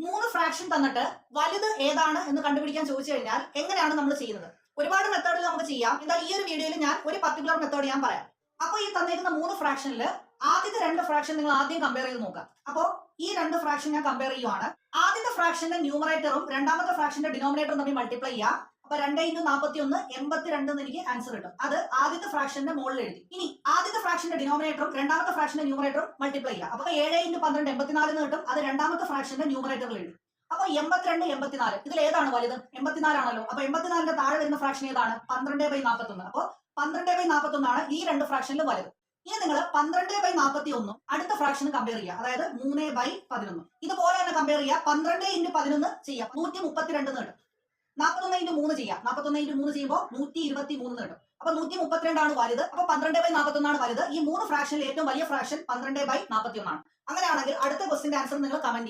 മൂന്ന് ഫ്രാക്ഷൻ തന്നിട്ട് വലുത് ഏതാണ് എന്ന് കണ്ടുപിടിക്കാൻ ചോദിച്ചു കഴിഞ്ഞാൽ എങ്ങനെയാണ് നമ്മൾ ചെയ്യുന്നത്? ഒരുപാട് മെത്തേഡിൽ നമുക്ക് ചെയ്യാം. എന്നാൽ ഈ ഒരു വീഡിയോയിൽ ഞാൻ ഒരു പർട്ടിക്കുലർ മെത്തേഡ് ഞാൻ പറയാം. അപ്പോൾ ഈ തന്നിരിക്കുന്ന മൂന്ന് ഫ്രാക്ഷനിൽ ആദ്യത്തെ രണ്ട് ഫ്രാക്ഷൻ നിങ്ങൾ ആദ്യം കമ്പയർ ചെയ്ത് നോക്കാം. അപ്പോൾ ഈ രണ്ട് ഫ്രാക്ഷൻ ഞാൻ കമ്പയർ ചെയ്യുവാണ്. ആദ്യത്തെ ഫ്രാക്ഷന്റെ ന്യൂമറേറ്ററും രണ്ടാമത്തെ ഫ്രാക്ഷന്റെ ഡിനോമിനേറ്ററും തമ്മിൽ മൾട്ടിപ്ലൈ ചെയ്യാം. അപ്പൊ 2x41 82 എന്ന് എനിക്ക് ആൻസർ കിട്ടും. അത് ആദ്യത്തെ ഫ്രാക്ഷന്റെ മുകളിൽ എഴുതി. ഇനി ആദ്യത്തെ ഫ്രാക്ഷന്റെ ഡിനോമിനേറ്ററും രണ്ടാമത്തെ ഫ്രാക്ഷന്റെ ന്യൂമറേറ്ററും മൾട്ടിപ്ലൈ ചെയ്യാം. അപ്പൊ 7x12 84 എന്ന് കിട്ടും. അത് രണ്ടാമത്തെ ഫ്രാക്ഷന്റെ ന്യൂമറേറ്ററിൽ എഴുതി. അപ്പൊ 82 84 ഇതിൽ ഏതാണ് വലുത്? 84 ആണല്ലോ. അപ്പൊ 84ന്റെ താഴെ വരുന്ന ഫ്രാക്ഷൻ ഏതാണ്? 12/41. അപ്പൊ 12/41 ആണ് ഈ രണ്ട് ഫ്രാക്ഷനിൽ വലുത്. ഇനി നിങ്ങൾ 12/41 അടുത്ത ഫ്രാക്ഷൻ കമ്പയർ ചെയ്യുക. അതായത് 3/11. ഇതുപോലെ തന്നെ കമ്പയർ ചെയ്യുക. 12x11 ചെയ്യാം. 132 എന്ന് കിട്ടും. 41x3 ചെയ്യാം. 41x3 ചെയ്യുമ്പോൾ 123 കിട്ടും. അപ്പൊ 132 ആണ് വലുത്. അപ്പൊ 12/41 ആണ് വലുത്. ഈ മൂന്ന് ഫ്രാക്ഷനിൽ ഏറ്റവും വലിയ ഫ്രാക്ഷൻ 12/41 ആണ്. അങ്ങനെയാണെങ്കിൽ അടുത്ത ക്വസ്റ്റിന്റെ ആൻസർ നിങ്ങൾ കമന്റ് ചെയ്യും.